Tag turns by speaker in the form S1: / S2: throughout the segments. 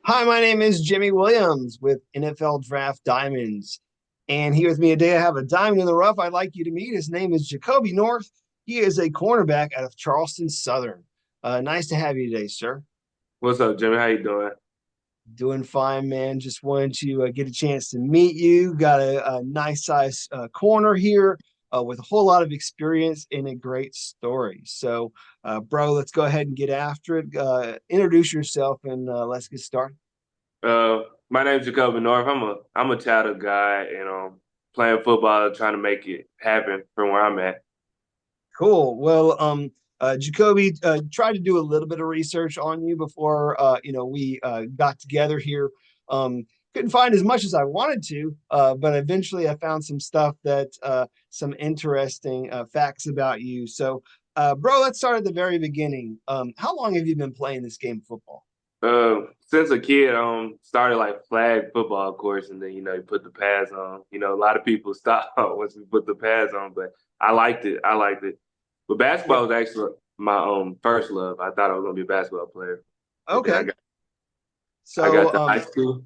S1: Hi, my name is Jimmy Williams with NFL Draft Diamonds. And here with me today, I have a diamond in the rough I'd like you to meet. His name is Jacoby North. He is a cornerback out of Charleston Southern. Nice to have you today, sir.
S2: What's up, Jimmy? How you doing?
S1: Doing fine, man. Just wanted to get a chance to meet you. Got a nice size corner here with a whole lot of experience and a great story. So, bro, let's go ahead and get after it. Introduce yourself and let's get started.
S2: My name's Jacoby North. I'm a childhood guy and playing football, trying to make it happen from where I'm at.
S1: Cool. Well, Jacoby, tried to do a little bit of research on you before, we got together here. Couldn't find as much as I wanted to, but eventually I found some stuff some interesting facts about you. So, bro, let's start at the very beginning. How long have you been playing this game of football?
S2: Since a kid, started like flag football, of course, and then you put the pads on. A lot of people stop once we put the pads on, but I liked it. I liked it. But
S1: Yeah.
S2: basketball was actually my first love. I thought I was gonna be a basketball player, and then
S1: Okay.
S2: I got
S1: So,
S2: to high school.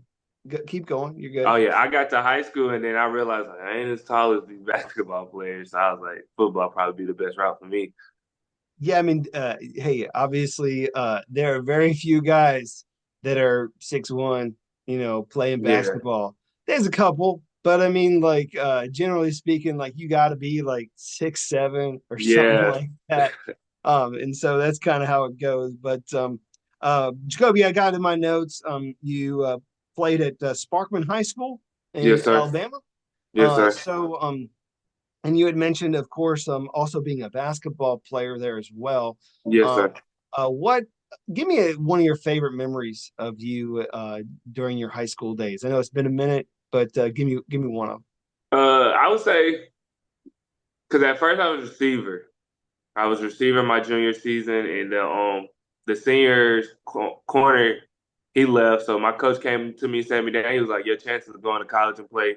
S1: keep going. You're good.
S2: Oh yeah, I got to high school and then I realized like, I ain't as tall as these basketball players. So I was like, football probably be the best route for me.
S1: Yeah, I mean, hey, obviously, there are very few guys that are 6'1", playing
S2: Yeah,
S1: basketball. There's a couple, but I mean, like, generally speaking, like you got to be like 6'7" or something
S2: yeah,
S1: like that. And so that's kind of how it goes. But Jacoby, I got in my notes. You played at Sparkman High School
S2: yes,
S1: in
S2: sir.
S1: Alabama.
S2: Yes, sir.
S1: And you had mentioned, of course, also being a basketball player there as well.
S2: Yes,
S1: Um,
S2: sir.
S1: what? Give me one of your favorite memories of you during your high school days. I know it's been a minute, but give me one of them.
S2: I would say because at first I was receiver. I was receiver my junior season, and the senior corner he left. So my coach came to me, sat me down. He was like, "Your chances of going to college and play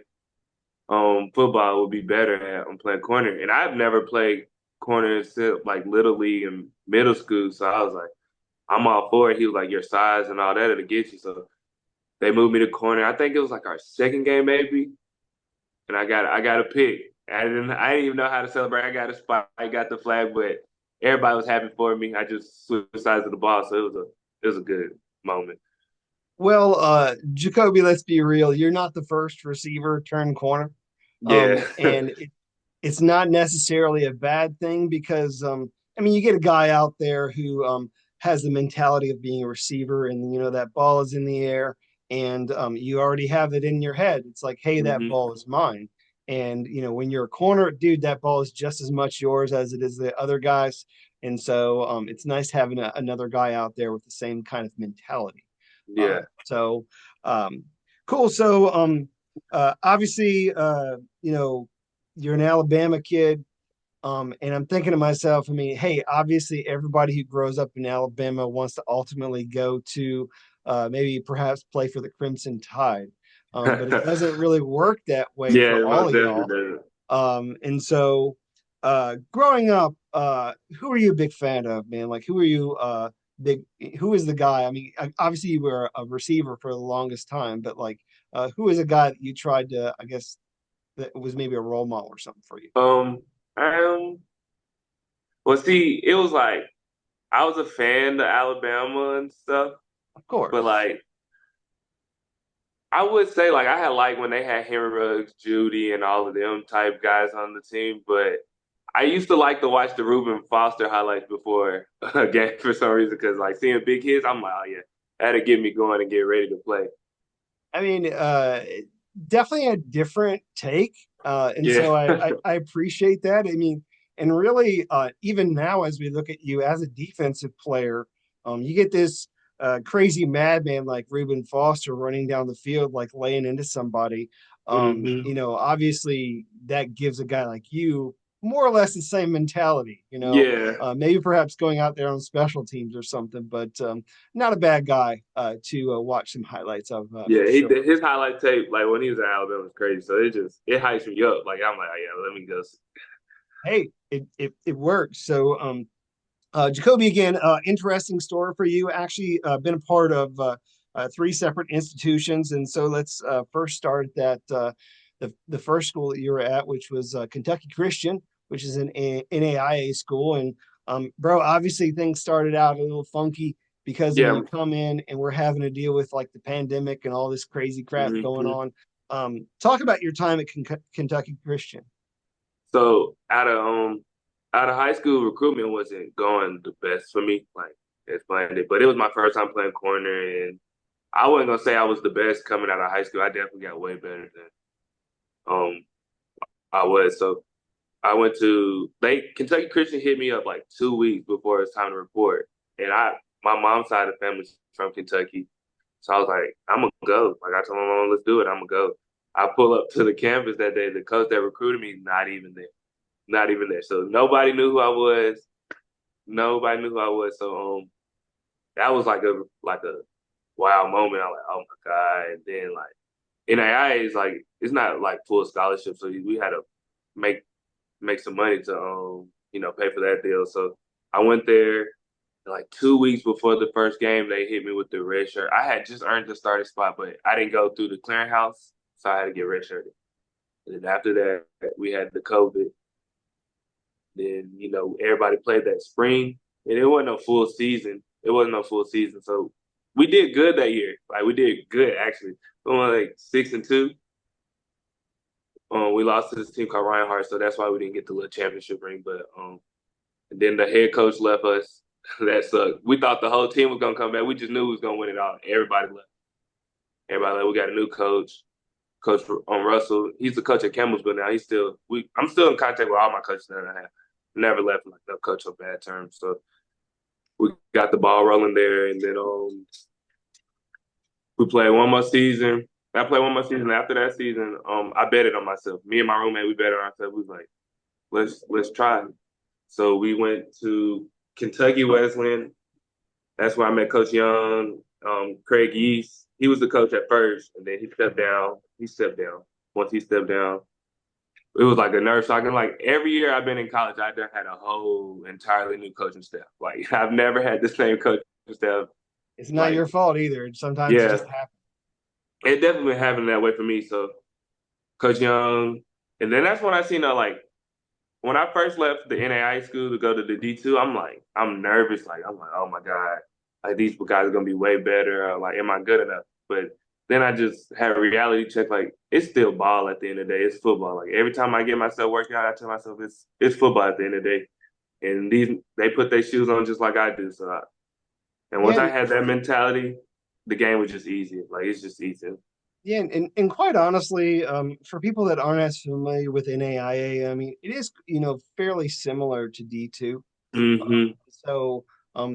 S2: football would be better at playing corner." And I've never played corner except like little league and middle school. So I was like, I'm all for it. He was like, your size and all that it'll get you. So they moved me to corner. I think it was like our second game maybe, and I got a pick. I didn't even know how to celebrate. I got a spot. I got the flag, but everybody was happy for me. I just switched sides of the ball, so it was a good moment.
S1: Well, Jacoby, let's be real. You're not the first receiver turn corner,
S2: Yeah,
S1: and it's not necessarily a bad thing because I mean you get a guy out there who has the mentality of being a receiver, and that ball is in the air, and you already have it in your head. It's like, hey, that
S2: hmm
S1: ball is mine. And when you're a corner, dude, that ball is just as much yours as it is the other guys. And so it's nice having another guy out there with the same kind of mentality.
S2: yeah.
S1: So cool. So obviously, you're an Alabama kid. And I'm thinking to myself, I mean, hey, obviously everybody who grows up in Alabama wants to ultimately go to maybe perhaps play for the Crimson Tide. But it doesn't really work that way
S2: Yeah,
S1: for
S2: it
S1: all
S2: most
S1: of
S2: definitely
S1: y'all.
S2: does.
S1: And so growing up, who are you a big fan of, man? Like who are you big who is the guy? I mean, obviously you were a receiver for the longest time, but like who is a guy that you tried to, I guess, that was maybe a role model or something for you?
S2: Um, um, well, see, it was like I was a fan of Alabama and stuff,
S1: Of
S2: but
S1: course.
S2: like I would say like I had like when they had Henry Ruggs, Judy, and all of them type guys on the team, but I used to like to watch the Reuben Foster highlights before a game for some reason because like seeing big hits, I'm like, oh yeah, that'll get me going and get ready to play.
S1: I mean, definitely a different take. And
S2: Yeah,
S1: so I appreciate that. I mean, and really, even now, as we look at you as a defensive player, you get this crazy madman like Reuben Foster running down the field, like laying into somebody.
S2: hmm
S1: Obviously, that gives a guy like you more or less the same mentality,
S2: yeah,
S1: maybe perhaps going out there on special teams or something, but not a bad guy to watch some highlights of
S2: yeah.
S1: for
S2: He
S1: sure.
S2: his highlight tape like when he was at Alabama was crazy, so it hypes me up. Like I'm like, oh, yeah, let me go.
S1: Hey, it works. So, Jacoby, again, interesting story for you. Actually, been a part of three separate institutions. And so let's first start at the first school that you were at, which was Kentucky Christian, which is an NAIA school. And bro, obviously things started out a little funky because when
S2: Yeah.
S1: you come in and we're having to deal with like the pandemic and all this crazy crap going
S2: hmm
S1: on. Talk about your time at Kentucky Christian.
S2: So out of high school, recruitment wasn't going the best for me, like as planned it. But it was my first time playing corner, and I wasn't gonna say I was the best coming out of high school. I definitely got way better than um I was. So I went to they Kentucky Christian hit me up like 2 weeks before it's time to report, and my mom's side of the family's from Kentucky, so I was like, I'm gonna go. Like I told my mom, let's do it. I'm gonna go. I pull up to the campus that day. The coach that recruited me, not even there, not even there. So nobody knew who I was. Nobody knew who I was. So that was like a wow moment. I'm like, oh my god. And then like NAIA is like it's not like full scholarship, so we had to make make some money to pay for that deal. So I went there like 2 weeks before the first game. They hit me with the red shirt. I had just earned the starting spot, but I didn't go through the clearinghouse, so I had to get red shirted. And then after that, we had the COVID. Then everybody played that spring, and it wasn't no full season. It wasn't no full season, so we did good that year. Like we did good actually. We went like 6-2. We lost to this team called Reinhardt, so that's why we didn't get the little championship ring. But and then the head coach left us. That sucked. We thought the whole team was gonna come back. We just knew we was gonna win it all. Everybody left. Everybody left. We got a new coach, Coach Russell. He's the coach at Campbellsville now. I'm still in contact with all my coaches that I have. Never left like no coach on bad terms. So we got the ball rolling there, and then we played one more season. I played one more season. After that season, I betted on myself. Me and my roommate, we betted on ourselves. We was like, let's try. So we went to Kentucky Wesleyan. That's where I met Coach Young, Craig Yeast. He was the coach at first, and then he stepped down. He stepped down. Once he stepped down, it was like a nerve shock. And like every year I've been in college, I done had a whole entirely new coaching staff. Like I've never had the same coaching staff.
S1: It's not
S2: Like
S1: your fault either. Sometimes it
S2: yeah,
S1: just happens.
S2: it definitely been happening that way for me. So Coach Young, and then that's when I seen like when I first left the NAI school to go to the D2, I'm nervous. Like, I'm like, oh my God, like these guys are gonna be way better. Like, am I good enough? But then I just had a reality check. Like, it's still ball at the end of the day. It's football. Like every time I get myself working out, I tell myself it's football at the end of the day. And they put their shoes on just like I do. And once
S1: Yeah,
S2: I had that mentality, the game was just easy. Like it's just easy.
S1: yeah, and quite honestly, for people that aren't as familiar with NAIA, I mean, it is fairly similar to D2.
S2: hmm
S1: So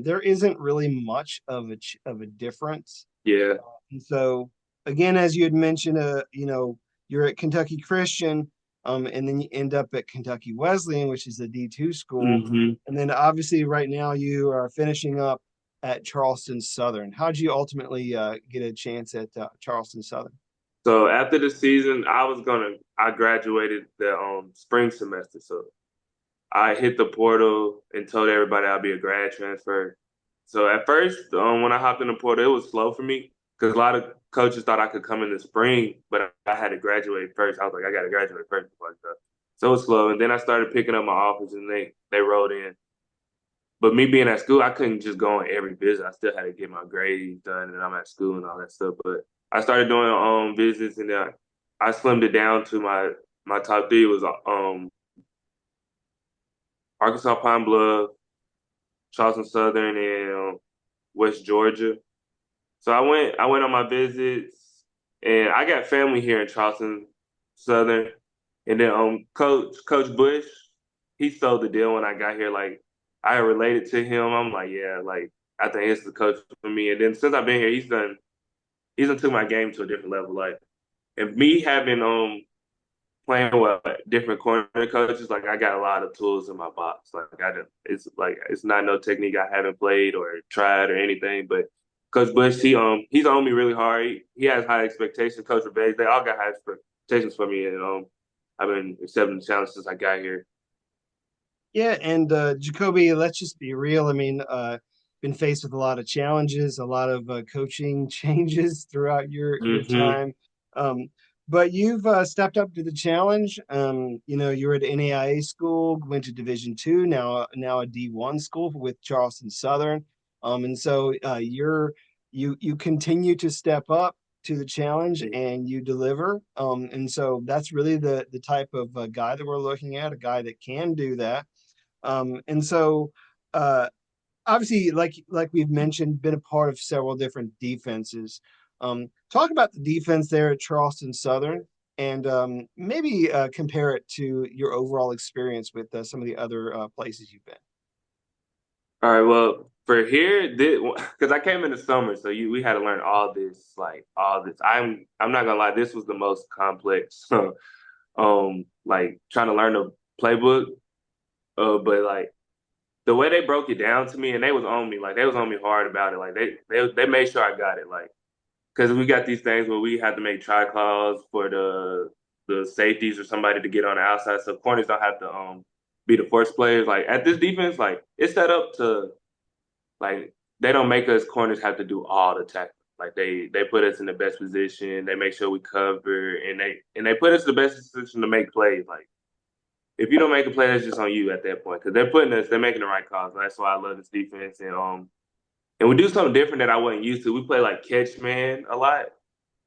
S1: there isn't really much of a difference.
S2: Yeah.
S1: And so again, as you had mentioned, you're at Kentucky Christian, and then you end up at Kentucky Wesleyan, which is the D2 school,
S2: hmm
S1: and then obviously right now you are finishing up at Charleston Southern. How did you ultimately get a chance at Charleston Southern?
S2: So after the season, I graduated the spring semester. So I hit the portal and told everybody I'll be a grad transfer. So at first, when I hopped in the portal, it was slow for me because a lot of coaches thought I could come in the spring, but I had to graduate first. I was like, I got to graduate first before I go. So it was slow, and then I started picking up my offers, and they rolled in. But me being at school, I couldn't just go on every visit. I still had to get my grades done, and I'm at school and all that stuff. But I started doing visits, and then I slimmed it down to my top three was Arkansas Pine Bluff, Charleston Southern, and West Georgia. So I went on my visits, and I got family here in Charleston Southern, and then Coach Bush, he sold the deal when I got here. Like I related to him. I'm like, yeah, like I think it's the coach for me. And then since I've been here, he's done took my game to a different level. Like and me having playing with different corner coaches, like I got a lot of tools in my box. It's not no technique I haven't played or tried or anything. But Coach Bush, he's on me really hard. He has high expectations. Coach Rebate, they all got high expectations for me, and I've been accepting the challenge since I got here.
S1: Yeah, and Jacoby, let's just be real. I mean, been faced with a lot of challenges, a lot of coaching changes throughout your
S2: Hmm.
S1: time. Um, but you've stepped up to the challenge. You were at NAIA school, went to Division II, now a D1 school with Charleston Southern. And so you continue to step up to the challenge and you deliver. And so that's really the type of guy that we're looking at, a guy that can do that. And so uh, obviously, like we've mentioned, been a part of several different defenses. Talk about the defense there at Charleston Southern, and maybe compare it to your overall experience with some of the other places you've been.
S2: All right, well, for here, because I came in the summer, so we had to learn all this, like all this. I'm not gonna lie, this was the most complex. Like trying to learn the playbook, but like the way they broke it down to me, and they was on me, like they was on me hard about it. Like they made sure I got it, like because we got these things where we had to make try calls for the safeties or somebody to get on the outside, so corners don't have to be the force players. Like at this defense, like it's set up to like they don't make us corners have to do all the tackling. Like they put us in the best position. They make sure we cover, and they put us in the best position to make plays. Like if you don't make a play, that's just on you at that point because they're making the right calls. That's why I love this defense, and we do something different that I wasn't used to. We play like catch man a lot,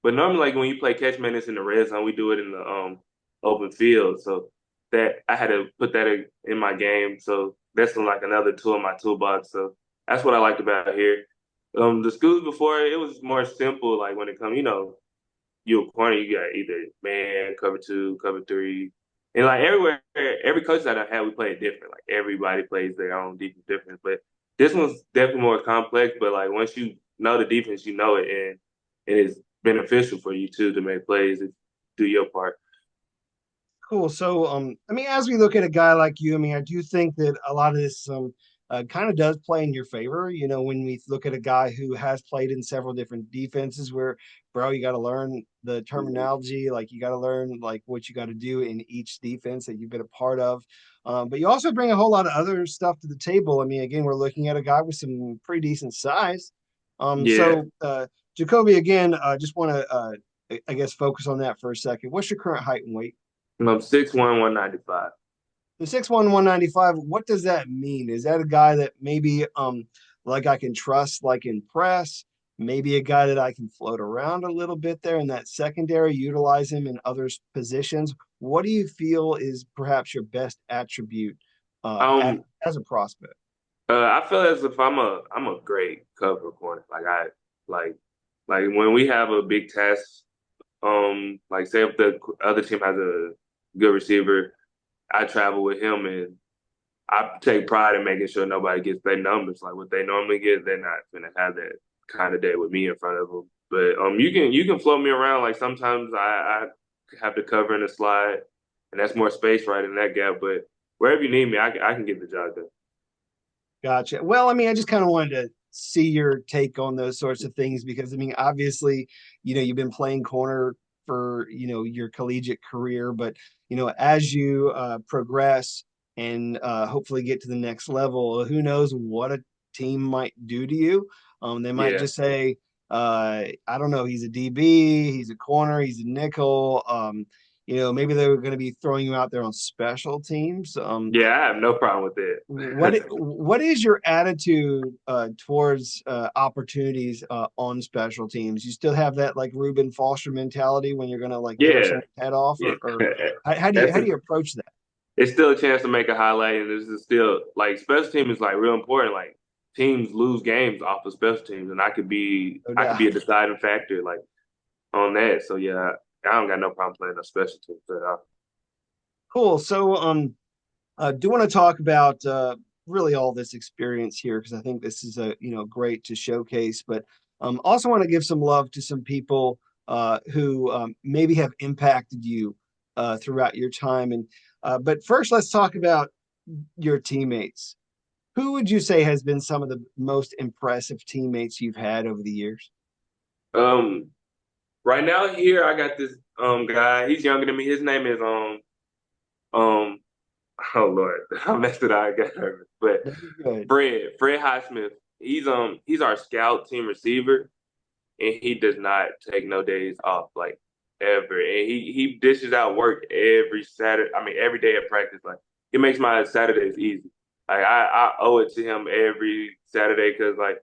S2: but normally like when you play catch man, it's in the red zone. We do it in the open field, so that I had to put that in my game. So that's like another tool in my toolbox. So that's what I liked about here. The schools before it was more simple. Like when it comes, you a corner, you got either man, cover two, cover three, and like everywhere, every coach that I had, we played different. Like everybody plays their own defense different, but this one's definitely more complex. But like once you know the defense, you know it, and it is beneficial for you too to make plays and do your part.
S1: Cool. So, I mean, as we look at a guy like you, I mean, I do think that a lot of this kind of does play in your favor. You know, when we look at a guy who has played in several different defenses, where, bro, you got to learn the
S2: Mhm.
S1: terminology, like you got to learn like what you got to do in each defense that you've been a part of. But you also bring a whole lot of other stuff to the table. I mean, again, we're looking at a guy with some pretty decent size.
S2: Yeah,
S1: So, Jacoby, again, just want to, I guess, focus on that for a second. What's your current height and weight?
S2: I'm 6'1", 195.
S1: The 6'1", 195, what does that mean? Is that a guy that maybe like I can trust like in press? Maybe a guy that I can float around a little bit there in that secondary, utilize him in other positions. What do you feel is perhaps your best attribute
S2: Um,
S1: as a prospect?
S2: I feel as if I'm a great cover corner. Like like when we have a big test, like say if the other team has a good receiver, I travel with him and I take pride in making sure nobody gets their numbers. Like what they normally get, they're not gonna have that kind of day with me in front of them. But you can float me around. Like sometimes I have to cover in the slide, and that's more space right in that gap. But wherever you need me, I can get the job done.
S1: Gotcha. Well, I mean, I just kind of wanted to see your take on those sorts of things because I mean, obviously, you've been playing corner for, your collegiate career, but as you progress and hopefully get to the next level, who knows what a team might do to you. They might
S2: Yeah.
S1: just say, I don't know, he's a DB, he's a corner, he's a nickel. Maybe they were going to be throwing you out there on special teams.
S2: Yeah, I have no problem with that.
S1: What is your attitude towards opportunities on special teams? You still have that like Reuben Foster mentality when you're gonna like tear
S2: Yeah,
S1: someone's head off,
S2: yeah.
S1: or how do you
S2: That's
S1: how do you approach that?
S2: it's still a chance to make a highlight, and this is still like special team is like real important. Like teams lose games off of special teams, and
S1: No
S2: I could be
S1: doubt.
S2: a deciding factor like on that. So yeah, I don't got no problem playing a special team at all.
S1: Cool. So do want to talk about really all this experience here because I think this is a great to showcase, but also want to give some love to some people who maybe have impacted you throughout your time. And but first, let's talk about your teammates. Who would you say has been some of the most impressive teammates you've had over the years?
S2: Um, right now here I got this guy. He's younger than me. His name is oh Lord, I messed it up. I got nervous, but
S1: Very good.
S2: Fred Highsmith. he's our scout team receiver, and he does not take no days off, like ever. And he dishes out work every Saturday. I mean, every day at practice. Like he makes my Saturdays easy. Like I owe it to him every Saturday because like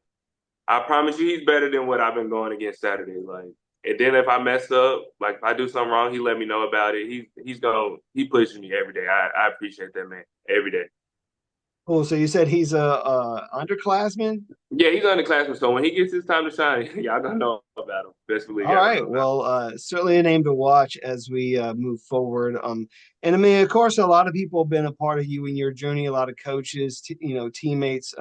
S2: I promise you, he's better than what I've been going against Saturday. Like, and then if I mess up, like if I do something wrong, he let me know about it. He pushes me every day. I appreciate that man every day.
S1: Cool. So you said he's a underclassman?
S2: Yeah, he's underclassman, so when he gets his time to shine, y'all gonna know about him. Best believe
S1: All
S2: y'all gonna know
S1: right.
S2: about
S1: Well, certainly a name to watch as we move forward. And I mean, of course, a lot of people have been a part of you in your journey. A lot of coaches, teammates.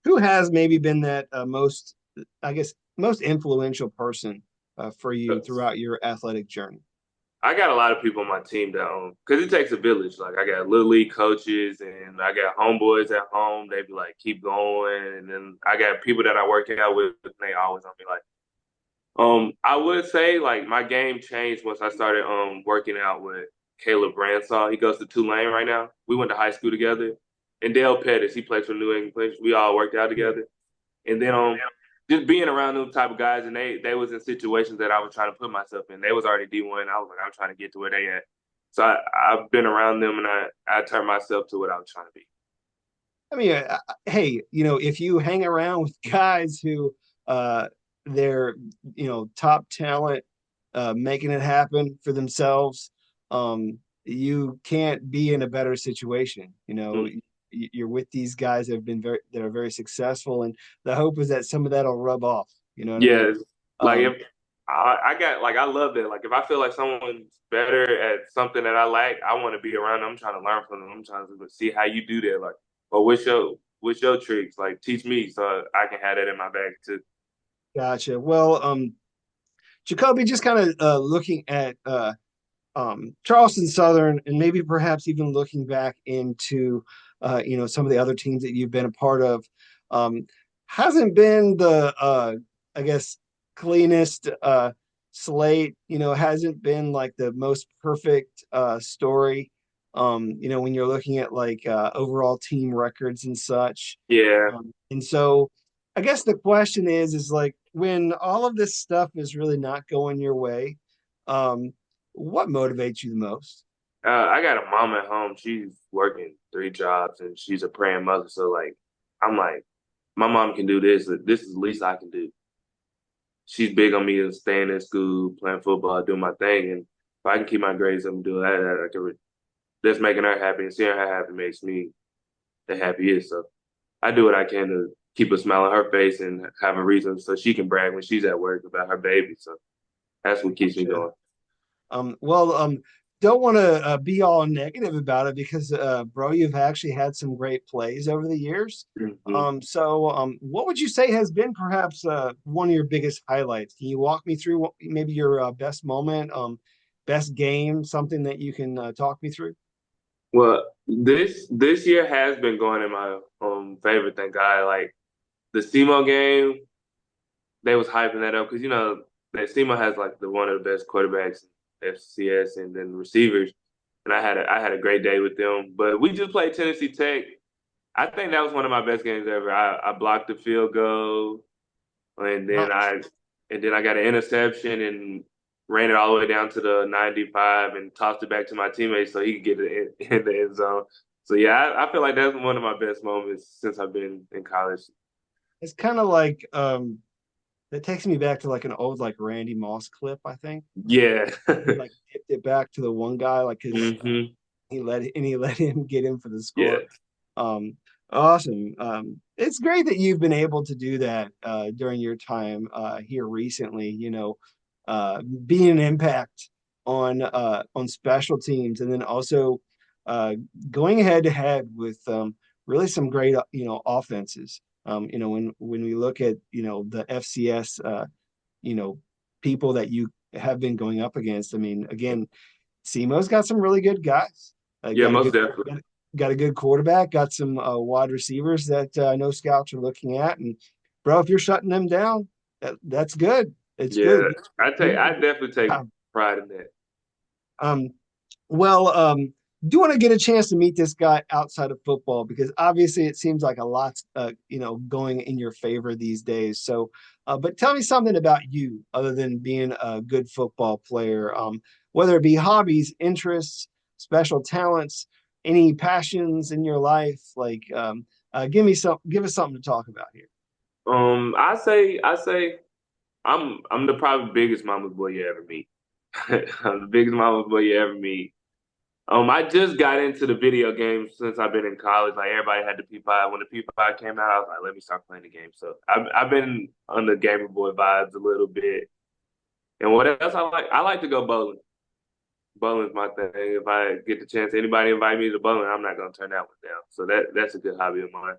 S1: Who has maybe been that most, I guess, most influential person for you
S2: him.
S1: throughout your athletic journey?
S2: I got a lot of people on my team that because it takes a village. Like I got little league coaches and I got homeboys at home. They be like, keep going. And then I got people that I work out with, and they always on me like, I would say like my game changed once I started working out with Caleb Bransaw. He goes to Tulane right now. We went to high school together. And Dale Pettis, he plays for New England Patriots. We all worked out
S1: Yeah.
S2: together. And then just being around them type of guys, and they was in situations that I was trying to put myself in. They was already D1. I was like, I'm trying to get to where they at. So I've been around them, and I turned myself to what I was trying to be.
S1: I mean, hey, if you hang around with guys who uh, they're, top talent, making it happen for themselves, you can't be in a better situation.
S2: Mm.
S1: You're with these guys that are very successful, and the hope is that some of that'll rub off. You know what I mean?
S2: Yeah, like
S1: Um,
S2: if I got like I love that. Like if I feel like someone's better at something that I like, I want to be around them. I'm trying to learn from them. I'm trying to see how you do that. Like, or what's your tricks? Like teach me so I can have that in my bag too.
S1: gotcha. Well, Jacoby, just kind of looking at Charleston Southern, and maybe perhaps even looking back into some of the other teams that you've been a part of, um, hasn't been the I guess cleanest slate. Hasn't been like the most perfect story. When you're looking at like overall team records and such.
S2: Yeah.
S1: And so I guess the question is like when all of this stuff is really not going your way, um, what motivates you the most?
S2: I got a mom at home. She's working 3 jobs and she's a praying mother. So like, I'm like, my mom can do this. This is the least I can do. She's big on me staying in school, playing football, doing my thing. And if I can keep my grades up and do that, that's making her happy and seeing her happy makes me the happiest. So I do what I can to keep a smile on her face and have a reason so she can brag when she's at work about her baby. So that's what keeps me
S1: Gotcha.
S2: going.
S1: Well, don't want to be all negative about it because, bro, you've actually had some great plays over the years.
S2: Mm-hmm.
S1: What would you say has been perhaps one of your biggest highlights? Can you walk me through maybe your best moment, best game, something that you can talk me through?
S2: Well, this year has been going in my favor, thank God. Like the SEMO game, they was hyping that up because that SEMO has like the one of the best quarterbacks in FCS and then receivers. And I had a great day with them. But we just played Tennessee Tech. I think that was one of my best games ever. I blocked the field goal and then
S1: Nice.
S2: I got an interception and ran it all the way down to the 95 and tossed it back to my teammate so he could get it in the end zone. So yeah, I feel like that's one of my best moments since I've been in college.
S1: It's kind of like that takes me back to like an old like Randy Moss clip, I think.
S2: Yeah.
S1: He like tipped it back to the one guy like his
S2: hmm
S1: he let him get in for the
S2: Yeah.
S1: score. Awesome. It's great that you've been able to do that during your time here recently. Being an impact on special teams, and then also uh, going head to head with really some great offenses. When we look at the FCS you know people that you have been going up against. I mean, again, SEMO's got some really good guys.
S2: Yeah,
S1: Got a
S2: most
S1: good
S2: definitely.
S1: got a good quarterback. Got some wide receivers that I know scouts are looking at. And bro, if you're shutting them down, that's good. It's
S2: Yeah.
S1: good.
S2: I definitely take pride in that.
S1: Um, well, do want to get a chance to meet this guy outside of football because obviously it seems like a lot's going in your favor these days. So, but tell me something about you other than being a good football player, whether it be hobbies, interests, special talents, any passions in your life. Like, give us something to talk about here.
S2: I say I'm the probably biggest mama's boy you ever meet. I'm the biggest mama's boy you ever meet. I just got into the video games since I've been in college. Like everybody had the P5. When the P5 came out, I was like, let me start playing the game. So I've been on the Gamer Boy vibes a little bit. And what else I like? I like to go bowling. Bowling's my thing. If I get the chance, anybody invite me to bowling, I'm not gonna turn that one down. So that's a good hobby of mine.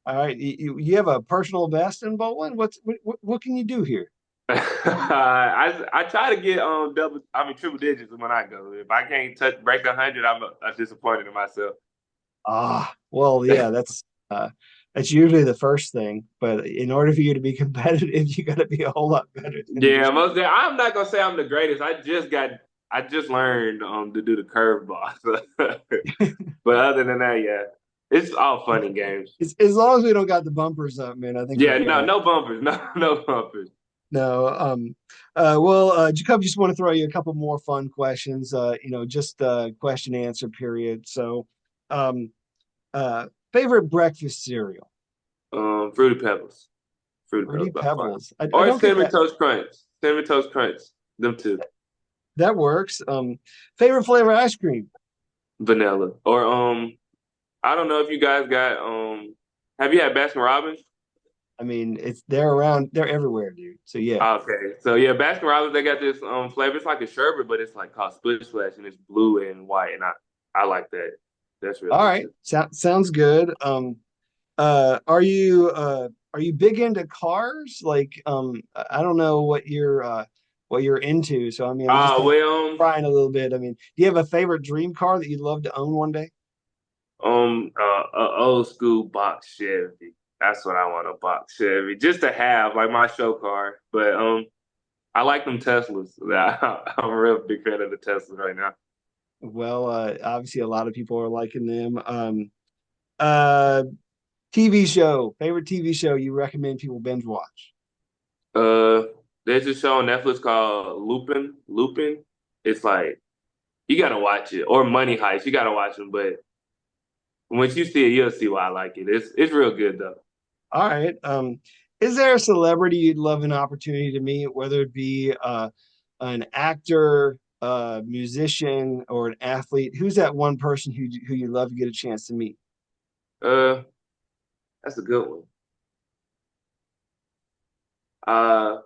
S1: All right, you have a personal best in bowling. What can you do here?
S2: I try to get triple digits when I go. If I can't break 100, I'm disappointed in myself.
S1: Ah, well, yeah, that's usually the first thing. But in order for you to be competitive, you got to be a whole lot better than
S2: Yeah,
S1: just.
S2: I'm not gonna say I'm the greatest. I just learned to do the curveball. But other than that, yeah, it's all fun and games.
S1: As long as we don't got the bumpers up, man, I think we're
S2: Yeah, no,
S1: fine.
S2: no bumpers, no bumpers.
S1: No, well, Jacob, just want to throw you a couple more fun questions. Just question answer period. So, um, favorite breakfast cereal?
S2: Fruity Pebbles, Fruity
S1: Fruity
S2: Pebbles by far,
S1: Pebbles. I
S2: or
S1: don't get
S2: Cinnamon
S1: that.
S2: Toast Crunch, Cinnamon Toast Crunch, them two,
S1: That works. Favorite flavor ice cream?
S2: vanilla, or I don't know if you guys got have you had Baskin Robbins?
S1: I mean, they're around, they're everywhere, dude. So yeah.
S2: Okay, so yeah, Baskin Robbins they got this flavor. It's like a sherbet, but it's like called Split Splash, and it's blue and white, and I like that. That's real
S1: All
S2: good
S1: right.
S2: too.
S1: Sounds good. Are you big into cars? Like, I don't know what you're into. So I mean, I'm just kind of
S2: Well,
S1: trying a little bit. I mean, do you have a favorite dream car that you'd love to own one day?
S2: a old school box Chevy. That's what I want, a box Chevy, just to have like my show car. But I like them Teslas. I'm a real big fan of the Teslas right now.
S1: Well, obviously a lot of people are liking them. Uh, TV show, favorite TV show you recommend people binge watch?
S2: Uh, there's a show on Netflix called Lupin. Lupin. It's like you gotta watch it, or Money Heist. You gotta watch them, but once you see it, you'll see why I like it. It's real good though.
S1: All right. Is there a celebrity you'd love an opportunity to meet, whether it be an actor, musician, or an athlete? Who's that one person who you'd love to get a chance to meet?
S2: Uh, that's a good one. Uh,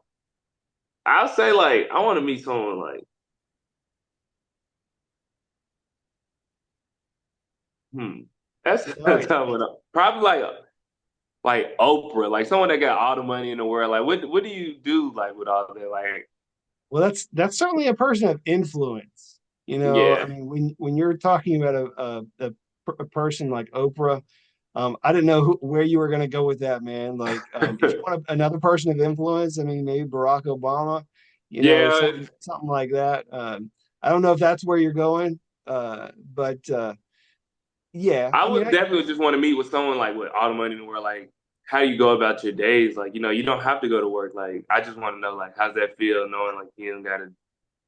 S2: I'll say like I want to meet someone like hmm. That's
S1: All
S2: a
S1: right.
S2: tough one. Probably like Oprah, like someone that got all the money in the world. Like what do you do like with all that? Like
S1: Well, that's certainly a person of influence. I
S2: yeah.
S1: mean, when you're talking about a person like Oprah, I didn't know where you were going to go with that, man. Like, if you want another person of influence, I mean, maybe Barack Obama,
S2: Yeah,
S1: something like that. I don't know if that's where you're going, but yeah,
S2: I
S1: I mean,
S2: would definitely just want to meet with someone like with all the money in the world. Like, how do you go about your days? Like, you don't have to go to work. Like, I just want to know, like, how's that feel knowing like you don't gotta,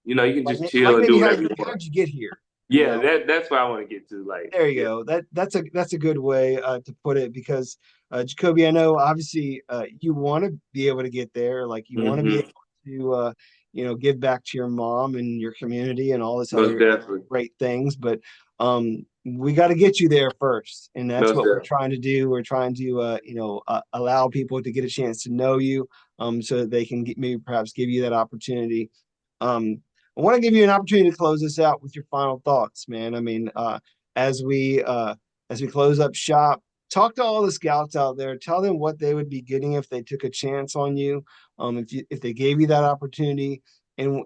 S2: you can just
S1: like
S2: chill and do
S1: maybe
S2: whatever you want.
S1: how'd you get here? You
S2: Yeah,
S1: know,
S2: that's what I want to get to. Like,
S1: there you
S2: yeah,
S1: go. That's a good way to put it because Jacoby, I know obviously you want to be able to get there, like you want to be
S2: hmm
S1: able to give back to your mom and your community and all this
S2: most
S1: other
S2: definitely,
S1: great things, but we got to get you there first, and that's
S2: most
S1: what we're
S2: definitely.
S1: trying to do. We're trying to allow people to get a chance to know you, so that they can maybe perhaps give you that opportunity. I want to give you an opportunity to close this out with your final thoughts, man. I mean, as we uh, as we close up shop, talk to all the scouts out there. Tell them what they would be getting if they took a chance on you. If they gave you that opportunity, and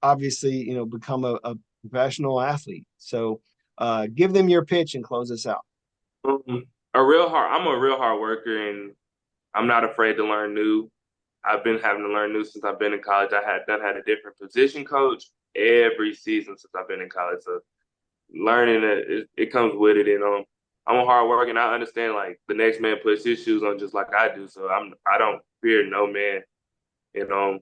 S1: obviously become a professional athlete. So give them your pitch and close us out.
S2: I'm a real hard worker, and I'm not afraid to learn new. I've been having to learn new since I've been in college. I had a different position coach every season since I've been in college. So learning it comes with it, and I'm a hard worker, and I understand like the next man puts his shoes on just like I do, so I don't fear no man, and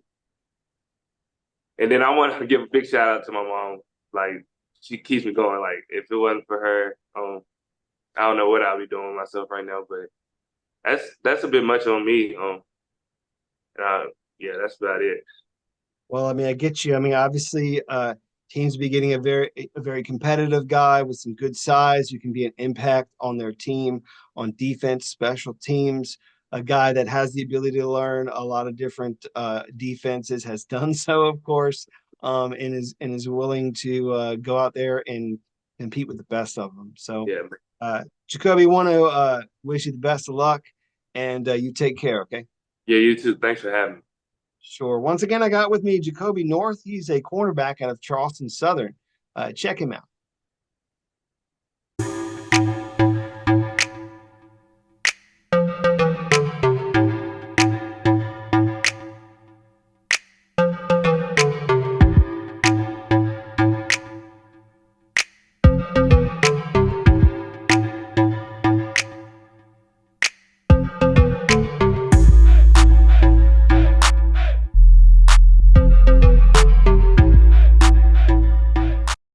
S2: and then I want to give a big shout out to my mom. Like she keeps me going. Like if it wasn't for her, I don't know what I'll be doing with myself right now. But that's a bit much on me. Yeah, that's about it.
S1: Well, I mean, I get you. I mean, obviously, teams be getting a very competitive guy with some good size who can be an impact on their team on defense, special teams. A guy that has the ability to learn a lot of different defenses, has done so, of course, and is willing to go out there and compete with the best of them. So,
S2: Yeah,
S1: Jacoby, want to wish you the best of luck, and you take care. Okay.
S2: yeah. You too. Thanks for having me.
S1: Sure. Once again, I got with me Jacoby North. He's a cornerback out of Charleston Southern. Check him out.